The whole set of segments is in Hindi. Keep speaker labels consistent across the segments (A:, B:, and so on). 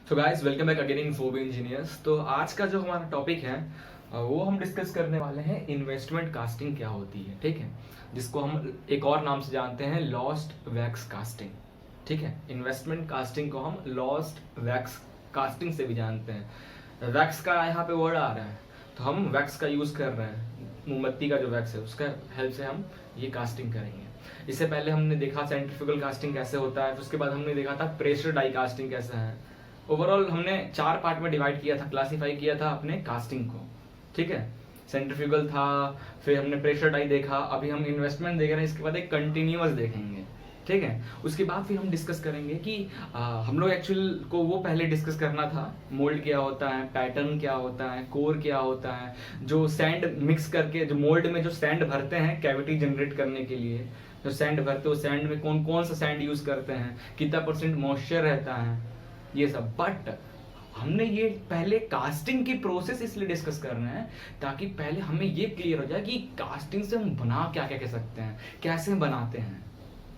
A: So guys welcome back again in Phoebe engineers. तो आज का जो हमारा टॉपिक है वो हम डिस्कस करने वाले हैं इन्वेस्टमेंट कास्टिंग क्या होती है। ठीक है, जिसको हम एक और नाम से जानते हैं लॉस्ट वैक्स कास्टिंग। ठीक है, इन्वेस्टमेंट कास्टिंग को हम लॉस्ट वैक्स कास्टिंग से भी जानते हैं। वैक्स का यहाँ पे वर्ड आ रहा है तो हम वैक्स का यूज़ कर रहे हैं। मोमबत्ती का जो वैक्स है उसका हेल्प से हम ये कास्टिंग करेंगे। इससे पहले हमने देखा सेंट्रीफ्यूगल कास्टिंग कैसे होता है, उसके बाद हमने देखा था प्रेशर डाई कास्टिंग कैसा है। ओवरऑल हमने 4 पार्ट में डिवाइड किया था, क्लासीफाई किया था अपने कास्टिंग को। ठीक है, सेंट्रीफ्यूगल था, फिर हमने प्रेशर डाई देखा, अभी हम इन्वेस्टमेंट देख रहे हैं, इसके बाद एक कंटिन्यूअस देखेंगे। ठीक है, उसके बाद फिर हम डिस्कस करेंगे कि हम लोग एक्चुअल को वो पहले डिस्कस करना था, मोल्ड क्या होता है, पैटर्न क्या होता है, कोर क्या होता है, जो सैंड मिक्स करके जो मोल्ड में जो सैंड भरते हैं कैविटी जनरेट करने के लिए, जो सैंड भरते हो सैंड में कौन कौन सा सैंड यूज करते हैं, कितना % मॉइस्चर रहता है, ये सब। बट हमने ये पहले कास्टिंग की प्रोसेस इसलिए डिस्कस कर रहे हैं ताकि पहले हमें ये क्लियर हो जाए कि कास्टिंग से हम बना क्या क्या कह सकते हैं, कैसे बनाते हैं।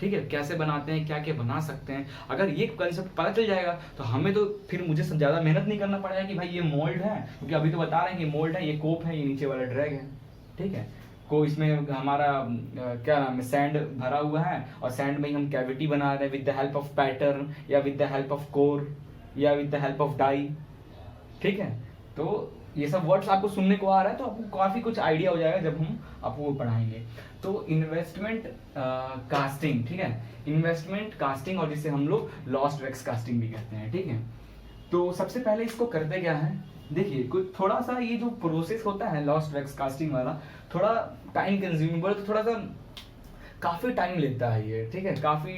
A: ठीक है, कैसे बनाते हैं, क्या क्या बना सकते हैं। अगर ये कंसेप्ट पता चल जाएगा तो हमें तो फिर मुझे ज़्यादा मेहनत नहीं करना पड़ेगा कि भाई ये मोल्ड है, क्योंकि अभी तो बता रहे हैं कि मोल्ड है, ये कोप है, ये नीचे वाला ड्रैग है। ठीक है, को इसमें हमारा क्या नाम है, सैंड भरा हुआ है और सैंड में ही हम कैविटी बना रहे हैं with the help of pattern या with the help of core या with the help of die. ठीक है, तो ये सब वर्ड्स आपको सुनने को आ रहा है तो आपको काफ़ी कुछ आइडिया हो जाएगा जब हम आपको वो पढ़ाएंगे। तो इन्वेस्टमेंट कास्टिंग, ठीक है, इन्वेस्टमेंट कास्टिंग और जिसे हम लोग लॉस्ट वैक्स कास्टिंग भी कहते हैं। ठीक है, तो सबसे पहले इसको करते क्या है, देखिए कुछ थोड़ा सा ये जो प्रोसेस होता है लॉस्ट वैक्स कास्टिंग वाला, थोड़ा टाइम कंज्यूमेबल, तो थोड़ा सा काफ़ी टाइम लेता है ये। ठीक है, काफ़ी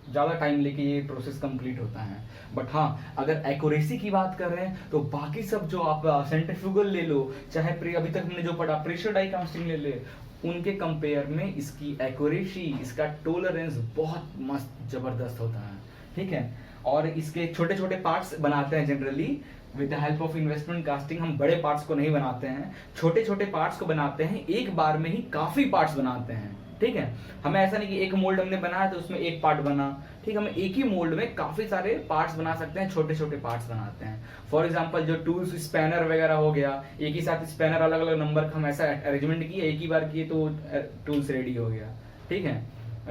A: ज़्यादा टाइम लेके ये प्रोसेस कंप्लीट होता है। बट हाँ, अगर एक्यूरेसी की बात कर रहे हैं तो बाकी सब जो आप सेंट्रीफ्यूगल ले लो, चाहे अभी तक हमने जो पढ़ा प्रेशर डाई कास्टिंग ले ले, उनके कंपेयर में इसकी एक्यूरेसी, इसका टॉलरेंस बहुत मस्त ज़बरदस्त होता है। ठीक है, और इसके छोटे छोटे पार्ट्स बनाते हैं generally with the help of investment casting. हम बड़े पार्ट्स को नहीं बनाते हैं, छोटे छोटे पार्ट्स को बनाते हैं, एक बार में ही काफ़ी पार्ट्स बनाते हैं। ठीक है, हमें ऐसा नहीं कि एक मोल्ड हमने बनाया तो उसमें एक पार्ट बना। ठीक है, हम एक ही मोल्ड में काफी सारे पार्ट्स बना सकते हैं, छोटे छोटे पार्ट्स बनाते हैं। फॉर एग्जांपल जो टूल्स स्पैनर वगैरह हो गया, एक ही साथ स्पैनर अलग अलग नंबर का हम ऐसा अरेंजमेंट किए, एक ही बार किए तो टूल्स रेडी हो गया। ठीक है,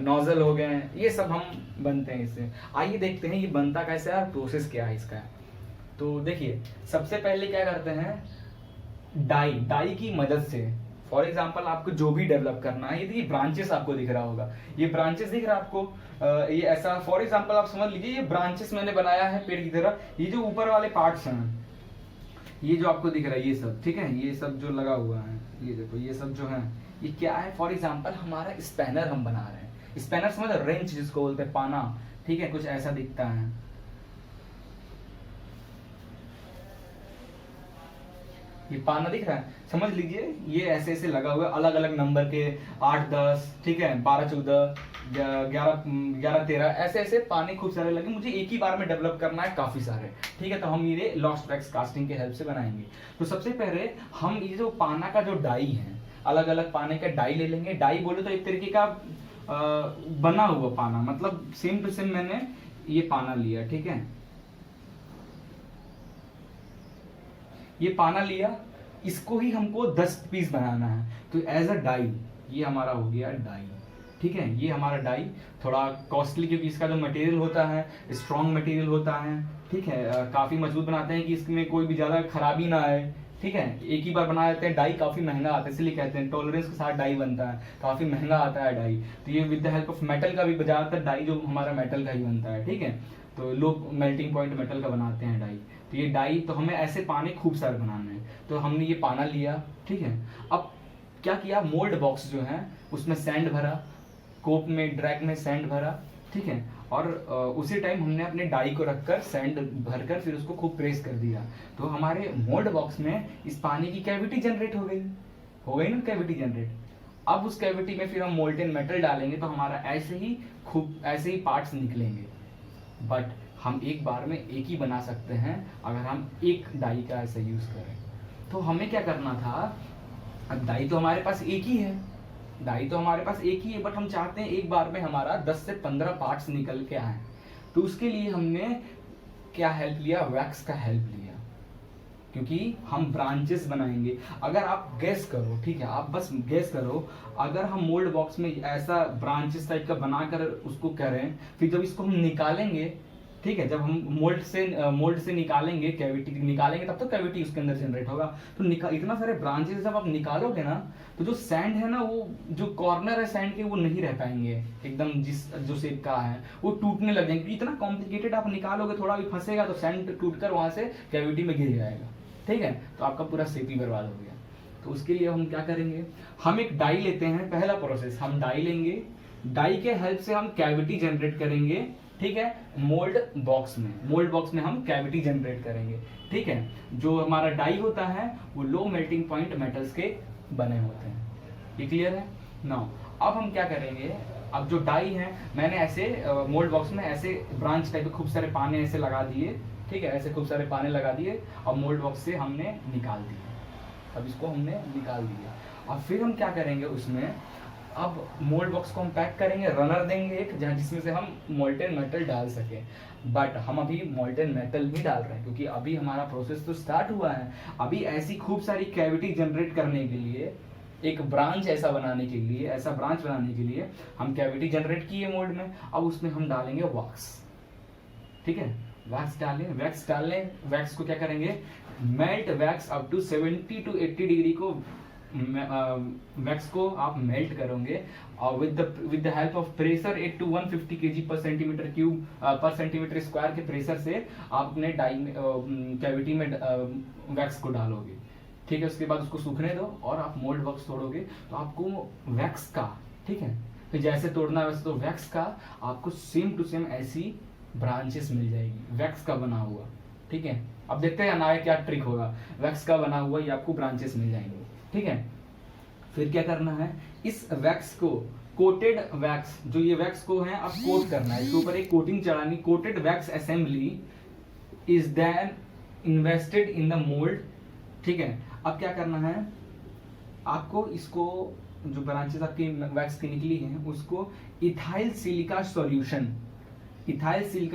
A: नोजल हो गए, ये सब हम बनते हैं इससे। आइए देखते हैं ये बनता कैसे है और प्रोसेस क्या है इसका। तो देखिए सबसे पहले क्या करते हैं, डाई की मदद से, फॉर एग्जाम्पल आपको जो भी डेवलप करना है, ये देखिए ब्रांचेस आपको दिख रहा होगा, ये ब्रांचेस दिख रहा है आपको, ये ऐसा फॉर एग्जाम्पल आप समझ लीजिए ये ब्रांचेस मैंने बनाया है पेड़ की तरह। ये जो ऊपर वाले पार्ट्स हैं, ये जो आपको दिख रहा है ये सब, ठीक है, ये सब जो लगा हुआ है, ये देखो ये सब जो है ये क्या है, फॉर एग्जाम्पल हमारा स्पैनर हम बना रहे हैं। स्पैनर समझ, रेंच जिसको बोलते हैं, पाना। ठीक है, कुछ ऐसा दिखता है, ये पाना दिख रहा है, समझ लीजिए ये ऐसे ऐसे लगा हुआ है, अलग अलग नंबर के 8 10, ठीक है, 12 14 11 13 ऐसे ऐसे पाने खूब सारे लगे, मुझे एक ही बार में डेवलप करना है काफी सारे। ठीक है, तो हम ये लॉस्ट वैक्स कास्टिंग के हेल्प से बनाएंगे। तो सबसे पहले हम ये जो पाना का जो डाई है, अलग अलग पाने का डाई ले लेंगे। डाई बोले तो एक तरीके का बना हुआ पाना, मतलब सेम टू सेम मैंने ये पाना लिया। ठीक है, ये पाना लिया, इसको ही हमको 10 पीस बनाना है, तो एज अ डाई ये हमारा हो गया डाई। ठीक है, ये हमारा डाई थोड़ा कॉस्टली, क्योंकि इसका जो मटेरियल होता है स्ट्रॉन्ग मटेरियल होता है। ठीक है, काफ़ी मजबूत बनाते हैं कि इसमें कोई भी ज़्यादा खराबी ना आए। ठीक है, एक ही बार बना देते हैं, डाई काफ़ी महंगा आता है, इसलिए कहते हैं टॉलरेंस के साथ डाई बनता है, काफ़ी महंगा आता है डाई। तो ये with the help of metal का भी, ज़्यादातर डाई जो हमारा मेटल का ही बनता है। ठीक है, तो लो मेल्टिंग पॉइंट मेटल का बनाते हैं डाई। तो ये डाई, तो हमें ऐसे पाने खूब सारे बनाने हैं, तो हमने ये पाना लिया। ठीक है, अब क्या किया, मोल्ड बॉक्स जो है उसमें सैंड भरा, कोप में ड्रैग में सैंड भरा। ठीक है, और उसी टाइम हमने अपने डाई को रखकर सैंड भरकर फिर उसको खूब प्रेस कर दिया, तो हमारे मोल्ड बॉक्स में इस पानी की कैविटी जनरेट हो गई ना कैविटी जनरेट। अब उस कैविटी में फिर हम मोल्टेन मेटल डालेंगे तो हमारा ऐसे ही पार्ट्स निकलेंगे। बट हम एक बार में एक ही बना सकते हैं अगर हम एक डाई का ऐसा यूज करें। तो हमें क्या करना था, अब डाई तो हमारे पास एक ही है, बट हम चाहते हैं एक बार में हमारा 10 से 15 पार्ट्स निकल के आए। तो उसके लिए हमने क्या हेल्प लिया, वैक्स का हेल्प लिया, क्योंकि हम ब्रांचेस बनाएंगे। अगर आप गैस करो, ठीक है, आप बस गैस करो, अगर हम मोल्ड बॉक्स में ऐसा ब्रांचेस टाइप का बनाकर उसको करें, फिर जब इसको हम निकालेंगे, ठीक है, जब हम मोल्ड से निकालेंगे, कैविटी निकालेंगे, तब तो कैविटी उसके अंदर जनरेट होगा। तो इतना सारे ब्रांचेस जब आप निकालोगे ना, तो जो सैंड है ना, वो जो कॉर्नर है सैंड के, वो नहीं रह पाएंगे एकदम जिस जो शेप का है, वो टूटने लग जाएंगे। इतना कॉम्प्लिकेटेड आप निकालोगे, थोड़ा भी फंसेगा तो सैंड टूटकर वहां से कैविटी में गिर जाएगा, ठीक है, तो आपका पूरा शेप ही बर्बाद हो गया। तो उसके लिए हम क्या करेंगे, हम एक डाई लेते हैं। पहला प्रोसेस, हम डाई लेंगे, डाई के हेल्प से हम कैविटी जनरेट करेंगे, ठीक है, मोल्ड बॉक्स में हम कैविटी जनरेट करेंगे, ठीक है। जो हमारा डाई होता है वो लो मेल्टिंग पॉइंट मेटल्स के बने होते हैं, ये क्लियर है ना। अब हम क्या करेंगे, अब जो डाई है, मैंने ऐसे मोल्ड बॉक्स में ऐसे ब्रांच टाइप खूब सारे पाने ऐसे लगा दिए, ठीक है, ऐसे खूब सारे पाने लगा दिए, और मोल्ड बॉक्स से हमने निकाल दिया। अब इसको हमने निकाल दिया, और फिर हम क्या करेंगे उसमें, अब मोल्ड बॉक्स को हम पैक करेंगे, रनर देंगे एक, जहाँ जिसमें से हम मोल्टेन मेटल डाल सके। बट हम अभी मोल्टेन मेटल ही डाल रहे हैं, क्योंकि अभी हमारा प्रोसेस तो स्टार्ट हुआ है। अभी ऐसी खूब सारी कैविटी जनरेट करने के लिए, एक ब्रांच ऐसा बनाने के लिए, ऐसा ब्रांच बनाने के लिए हम कैविटी जनरेट किए मोल्ड में। अब उसमें हम डालेंगे वैक्स, ठीक है, वैक्स डालें, वैक्स को क्या करेंगे, melt wax up to 70 to 80 degree को वैक्स को आप मेल्ट करोगे, और with the help of pressure 8 to 150 kg पर सेंटीमीटर क्यूब पर सेंटीमीटर स्क्वायर के प्रेशर से आप अपने डाई में कैविटी में वैक्स को डालोगे, ठीक है। उसके बाद उसको सूखने दो, और आप मोल्ड बॉक्स तोड़ोगे तो आपको वैक्स का, ठीक है, फिर जैसे तोड़ना है वैसे, तो वैक्स का आपको सेम टू सेम ऐसी ब्रांचेस मिल जाएगी, वैक्स का बना हुआ, ठीक है। अब देखते हैं ना क्या ट्रिक होगा, वैक्स का बना हुआ ये आपको ब्रांचेस मिल जाएंगे, ठीक है। फिर क्या करना है, इस वैक्स को, कोटेड वैक्स, जो ये वैक्स को है, अब कोट करना है, इसके ऊपर एक कोटिंग चढ़ानी। Coated wax assembly is then invested in the mould, ठीक है। अब क्या करना है, आपको इसको, जो ब्रांचेस आपकी वैक्स की निकली हैं, उसको इथाइल सिलिका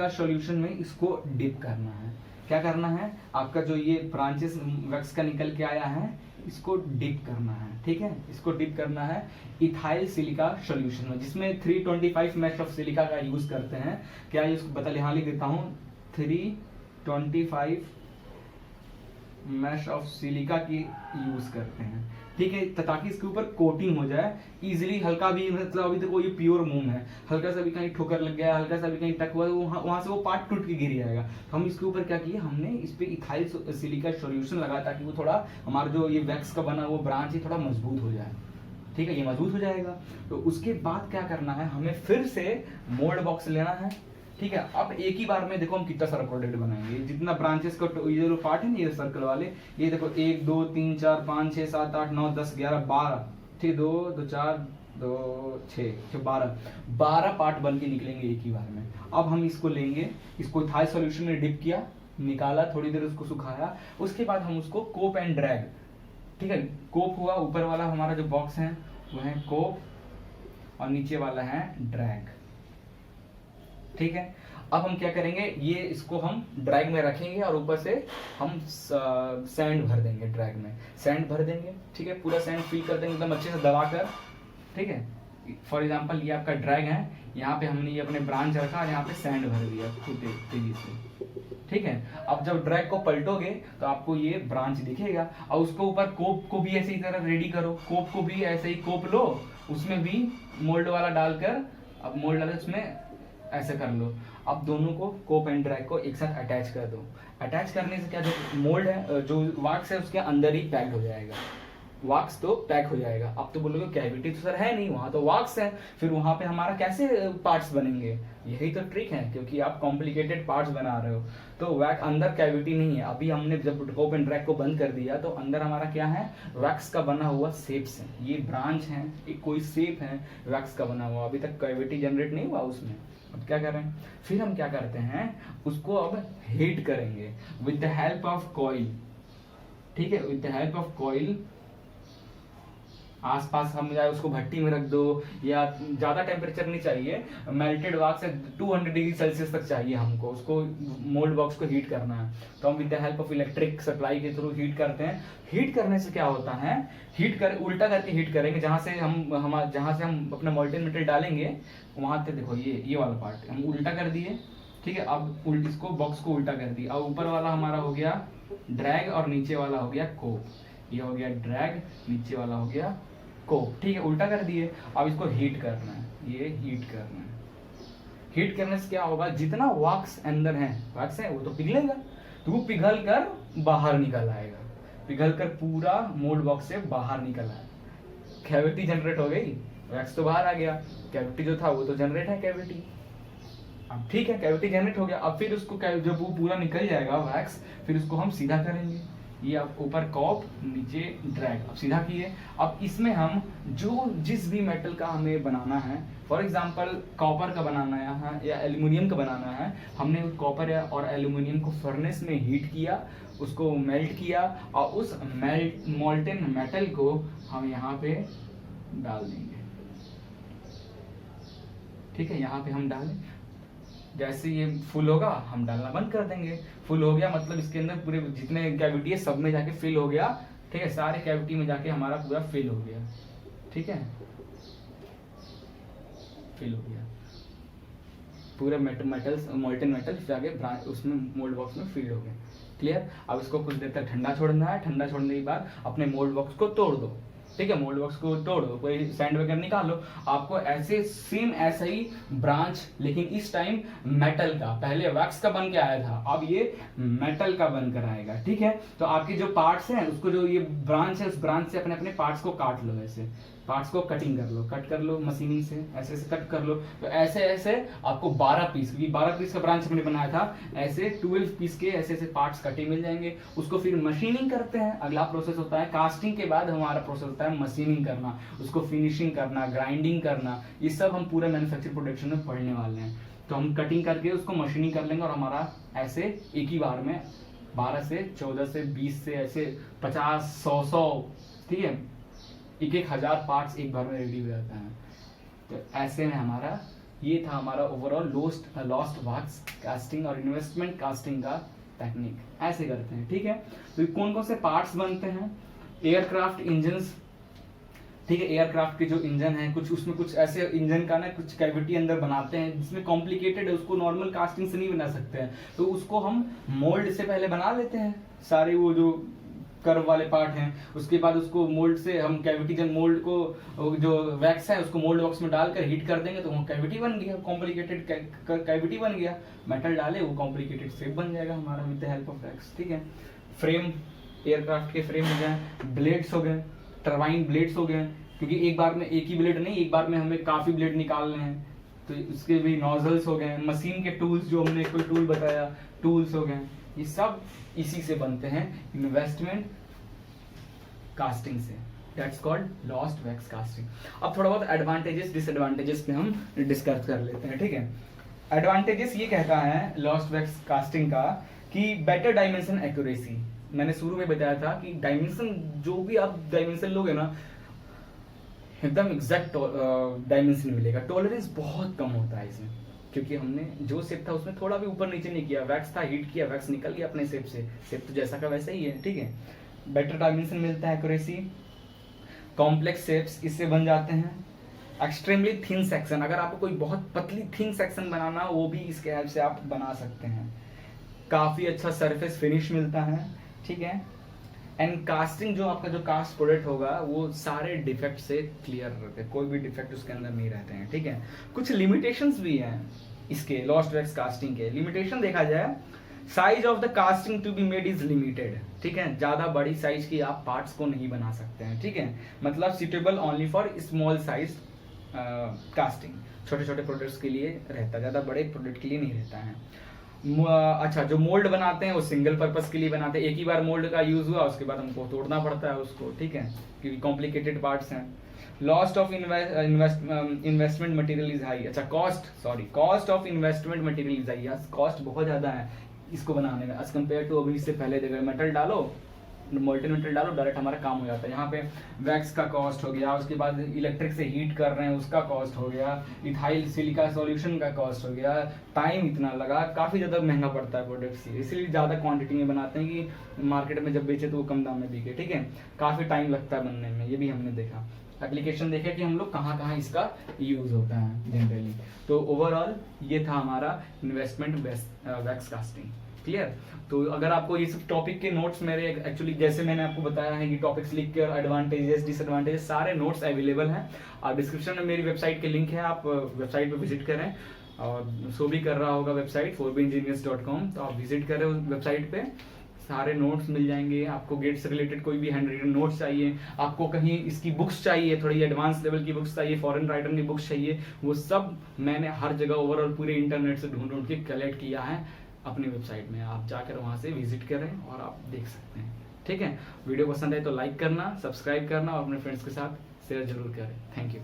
A: सॉल्यूशन में इसको डिप करना है। क्या करना है, आपका जो ये ब्रांचेस वैक्स का निकल के आया है, इसको डिप करना है, ठीक है, इसको डिप करना है इथाइल सिलिका सॉल्यूशन में, जिसमें 325 मैश ऑफ सिलिका का यूज करते हैं। क्या यूज, बता यहाँ लिख देता हूँ, 325 मैश ऑफ सिलिका की यूज करते हैं, ठीक है, ताकि इसके ऊपर कोटिंग हो जाए इजीली। हल्का भी, मतलब अभी तो ये प्योर मोम है, हल्का सा भी कहीं ठोकर लग गया, हल्का सा भी कहीं टक हुआ, वहां से वो पार्ट टूट के गिर जाएगा। तो हम इसके ऊपर क्या किए, हमने इस पे इथाइल सिलिका सॉल्यूशन लगाया, ताकि वो थोड़ा, हमारा जो ये वैक्स का बना वो ब्रांच ही थोड़ा मजबूत हो जाए, ठीक है, ये मजबूत हो जाएगा। तो उसके बाद क्या करना है, हमें फिर से मोल्ड बॉक्स लेना है, ठीक है। अब एक ही बार में देखो हम कितना सारा प्रोडक्ट बनाएंगे, जितना ब्रांचेस का ये जो पार्ट है ना, ये सर्कल वाले, ये देखो 1 2 3 4 5 6 7 8 9 10 11 12, ठीक, 2 2 4 2 6 12 पार्ट बन के निकलेंगे एक ही बार में। अब हम इसको लेंगे, इसको इथाइल सॉल्यूशन में डिप किया, निकाला, थोड़ी देर उसको सुखाया, उसके बाद हम उसको कोप एंड ड्रैग, ठीक है, कोप हुआ, ऊपर वाला हमारा जो बॉक्स है वो है कोप, और नीचे वाला है ड्रैग, ठीक है। अब हम क्या करेंगे, ये इसको हम ड्रैग में रखेंगे, और ऊपर से हम सैंड भर देंगे, ड्रैग में सैंड भर देंगे, ठीक है, पूरा सैंड फिल कर देंगे एकदम अच्छे से दबाकर, ठीक है। फॉर एग्जांपल ये आपका ड्रैग है, यहाँ पे हमने ये अपने ब्रांच रखा और यहाँ पे सैंड भर दिया खूब तेजी से, ठीक है। अब जब ड्रैग को पलटोगे तो आपको ये ब्रांच दिखेगा, और उसको ऊपर कोप को भी ऐसे ही तरह रेडी करो, कोप को भी ऐसे ही कोप लो, उसमें भी मोल्ड वाला डालकर, अब मोल्ड डाल उसमें ऐसे कर लो। अब दोनों को, कोप एंड ड्रैग को एक साथ अटैच कर दो। अटैच करने से क्या, जो मोल्ड है, जो वैक्स है, उसके अंदर ही पैक्ड हो जाएगा, वैक्स तो पैक हो जाएगा। अब तो बोलोगे कैविटी तो सर है नहीं, वहां तो वैक्स है, फिर वहां पे हमारा कैसे पार्ट्स बनेंगे, यही तो ट्रिक है, क्योंकि आप कॉम्प्लिकेटेड पार्ट्स बना रहे हो। तो वैक्स अंदर कैविटी नहीं है। अभी हमने जब कोप एंड ड्रैग को बंद कर दिया, तो अंदर हमारा क्या है, वैक्स का बना हुआ शेप्स है, ये ब्रांच है, एक कोई शेप है वैक्स का बना हुआ, अभी तक कैविटी जनरेट नहीं हुआ उसमें। अब क्या कर रहे हैं, फिर हम क्या करते हैं, उसको अब हीट करेंगे with the help of coil, ठीक है, with the help of coil आसपास हम जाए उसको भट्टी में रख दो, या ज़्यादा टेम्परेचर नहीं चाहिए, मेल्टेड वैक्स से 200 डिग्री सेल्सियस तक चाहिए हमको, उसको मोल्ड बॉक्स को हीट करना है। तो हम with the help of electric supply के थ्रू हीट करते हैं। हीट करने से क्या होता है, उल्टा करके हीट करेंगे, जहाँ से हम अपना मोल्टेन मेटल डालेंगे वहाँ पे देखो ये वाला पार्ट हम उल्टा कर दिए, ठीक है। अब इसको बॉक्स को उल्टा कर दिया। अब ऊपर वाला हमारा हो गया ड्रैग और नीचे वाला हो गया कोप। ये हो गया ड्रैग, नीचे वाला हो गया कोप, ठीक है, उल्टा कर दिए। अब इसको हीट करना है, ये हीट करना है। हीट करने से क्या होगा, जितना वैक्स अंदर है, वैक्स है वो तो पिघलेगा, तो वो पिघल कर बाहर निकल आएगा, पिघल कर पूरा मोल्ड बॉक्स से बाहर निकल आएगा। कैविटी जनरेट हो गई, वैक्स तो बाहर आ गया, कैविटी जो था वो तो जनरेट है कैविटी। अब ठीक है, कैविटी जनरेट हो गया। अब फिर उसको जब वो पूरा निकल जाएगा वैक्स, फिर उसको हम सीधा करेंगे। ये अब ऊपर कॉप, नीचे ड्रैग, अब सीधा किए। अब इसमें हम जिस भी मेटल का हमें बनाना है, फॉर एग्जांपल कॉपर का बनाना है या एल्युमिनियम का बनाना है, हमने कॉपर और एल्युमिनियम को फर्नेस में हीट किया, उसको मेल्ट किया, और उस मोल्टेन मेटल को हम यहाँ पे डाल देंगे, ठीक है। यहाँ पे हम डालें, जैसे ये फुल होगा हम डालना बंद कर देंगे। फुल हो गया मतलब इसके अंदर पूरे जितने कैविटी है सब में जाके फिल हो गया, ठीक है, सारे कैविटी में जाके हमारा पूरा फिल हो गया, ठीक है, फिल हो गया पूरे मोल्टेन मेटल जाके उसमें मोल्ड बॉक्स में फिल हो गए। क्लियर। अब इसको कुछ देर तक ठंडा छोड़ना है। ठंडा छोड़ने के बाद अपने मोल्ड बॉक्स को तोड़ दो, ठीक है, मोल्ड बॉक्स को तोड़ दो, कोई सैंड वगैरह निकालो। आपको ऐसे सेम ऐसा ही ब्रांच, लेकिन इस टाइम मेटल का, पहले वैक्स का बन के आया था, अब ये मेटल का बनकर आएगा, ठीक है। तो आपके जो पार्ट्स हैं उसको, जो ये ब्रांच है, उस ब्रांच से अपने अपने पार्ट्स को काट लो, ऐसे पार्ट्स को कटिंग कट कर लो मशीनिंग से, ऐसे ऐसे कट कर लो। तो ऐसे ऐसे आपको 12 पीस, क्योंकि 12 पीस का ब्रांच हमने बनाया था, ऐसे 12 पीस के ऐसे ऐसे पार्ट्स कटे मिल जाएंगे। उसको फिर मशीनिंग करते हैं। अगला प्रोसेस होता है कास्टिंग के बाद हमारा प्रोसेस होता है मशीनिंग करना, उसको फिनिशिंग करना, ग्राइंडिंग करना। ये सब हम पूरे मैन्युफैक्चरिंग प्रोडक्शन में पढ़ने वाले हैं। तो हम कटिंग करके उसको मशीनिंग कर लेंगे, और हमारा ऐसे एक ही बार में 12 से 14 से 20 से ऐसे 50 100 ठीक है, एक 1000 पार्ट्स एक बार में रेडी हो जाता है। तो ऐसे में हमारा ये था हमारा ओवरऑल लॉस्ट वैक्स कास्टिंग और इन्वेस्टमेंट कास्टिंग का टेक्निक। ऐसे करते हैं, ठीक है। तो कौन कौन से पार्ट्स बनते हैं, एयरक्राफ्ट इंजन्स, ठीक है, एयरक्राफ्ट के जो इंजन है, कुछ उसमें कुछ ऐसे इंजन का ना कुछ कैविटी अंदर बनाते हैं जिसमें कॉम्प्लिकेटेड है, उसको नॉर्मल कास्टिंग से नहीं बना सकते हैं, तो उसको हम मोल्ड से पहले बना लेते हैं सारे वो जो कर्व वाले पार्ट हैं। उसके बाद उसको मोल्ड से हम कैविटी, जब मोल्ड को जो वैक्स है उसको मोल्ड बॉक्स में डालकर हीट कर देंगे तो वो कैविटी बन गया, कॉम्प्लिकेटेड कैविटी बन गया। मेटल डाले वो कॉम्प्लिकेटेड शेप बन जाएगा हमारा with the help of wax, ठीक है। फ्रेम, एयरक्राफ्ट के फ्रेम हो गए, ब्लेड्स हो गए, टरबाइन ब्लेड्स हो गए, क्योंकि एक बार में एक ही ब्लेड नहीं, एक बार में हमें काफी ब्लेड निकालने हैं, तो उसके भी नोजल्स हो गए। मशीन के टूल्स, जो हमने कोई टूल बताया, टूल्स हो गए, ये सब इसी से बनते हैं, इन्वेस्टमेंट कास्टिंग से। That's called lost wax casting. अब थोड़ा बहुत एडवांटेजेस डिसएडवांटेजेस पे हम डिस्कस कर लेते हैं, ठीक है। एडवांटेजेस ये कहता है लॉस्ट वैक्स कास्टिंग का कि बेटर डायमेंशन एक्यूरेसी। मैंने शुरू में बताया था कि डायमेंशन, जो भी आप डायमेंशन लोगे ना, एकदम एग्जैक्ट डायमेंशन मिलेगा। टॉलरेंस बहुत कम होता है इसमें, क्योंकि हमने जो शेप था उसमें थोड़ा भी ऊपर नीचे नहीं किया। वैक्स था, हीट किया, वैक्स निकल गया अपने शेप से, शेप तो जैसा का वैसा ही है, ठीक है। बेटर डायमेंशन मिलता है, एक्यूरेसी, कॉम्प्लेक्स शेप्स इससे बन जाते हैं। एक्सट्रीमली थिन सेक्शन, अगर आपको कोई बहुत पतली थिन सेक्शन बनाना हो वो भी इसके हेल्प से आप बना सकते हैं। काफी अच्छा सरफेस फिनिश मिलता है, ठीक है। एंड कास्टिंग, जो आपका जो कास्ट प्रोडक्ट होगा वो सारे डिफेक्ट से क्लियर रहते हैं, कोई भी डिफेक्ट उसके अंदर नहीं रहते हैं, ठीक है। कुछ लिमिटेशंस भी हैं इसके लॉस्ट वैक्स कास्टिंग के। लिमिटेशन देखा जाए, size of the casting to be made is limited, ठीक है। ज्यादा बड़ी साइज की आप पार्ट्स को नहीं बना सकते हैं, ठीक है। मतलब suitable only for small size casting, छोटे छोटे प्रोडक्ट्स के लिए रहता है, ज्यादा बड़े प्रोडक्ट के लिए नहीं रहता है। अच्छा, जो मोल्ड बनाते हैं वो सिंगल पर्पस के लिए बनाते हैं, एक ही बार मोल्ड का यूज हुआ उसके बाद हमको तोड़ना पड़ता है उसको, ठीक है, क्योंकि कॉम्प्लिकेटेड पार्ट्स हैं। Lost of investment material is high. अच्छा, cost of investment material is high, cost बहुत ज्यादा है इसको बनाने में एज कम्पेयर टू अभी। इससे पहले देखो मेटल डालो, मोल्टेन मेटल डालो, डायरेक्ट हमारा काम हो जाता है। यहाँ पे वैक्स का कॉस्ट हो गया, उसके बाद इलेक्ट्रिक से हीट कर रहे हैं उसका कॉस्ट हो गया, इथाइल सिलिका सॉल्यूशन का कॉस्ट हो गया, टाइम इतना लगा, काफ़ी ज़्यादा महंगा पड़ता है प्रोडक्ट्स, इसीलिए ज़्यादा क्वांटिटी में बनाते हैं कि मार्केट में जब बेचे तो वो कम दाम में बिके, ठीक है। काफ़ी टाइम लगता है बनने में, ये भी हमने देखा, एप्लीकेशन देखे कि हम लोग कहाँ कहाँ इसका यूज़ होता है जनरली। तो ओवरऑल ये था हमारा इन्वेस्टमेंट वैक्स कास्टिंग, क्लियर। तो अगर आपको इस टॉपिक के नोट्स मेरे एक्चुअली जैसे मैंने आपको बताया है कि टॉपिक्स लिख कर एडवांटेजेस डिसएडवांटेजेस सारे नोट्स अवेलेबल हैं, और डिस्क्रिप्शन में मेरी वेबसाइट के लिंक है, आप वेबसाइट पे विजिट करें, और शो भी कर रहा होगा वेबसाइट 4bengineers.com, तो आप विजिट करें उस वेबसाइट पे, सारे नोट्स मिल जाएंगे आपको। गेट से रिलेटेड कोई भी हैंड रिटन नोट्स चाहिए, आपको कहीं इसकी बुक्स चाहिए, थोड़ी एडवांस लेवल की बुक्स चाहिए, फॉरेन राइटर की बुक्स चाहिए, वो सब मैंने हर जगह ओवरऑल पूरे इंटरनेट से ढूंढ ढूंढ के कलेक्ट किया है अपनी वेबसाइट में। आप जाकर वहाँ से विजिट करें और आप देख सकते हैं, ठीक है। वीडियो पसंद आए तो लाइक करना, सब्सक्राइब करना और अपने फ्रेंड्स के साथ शेयर जरूर करें। Thank you.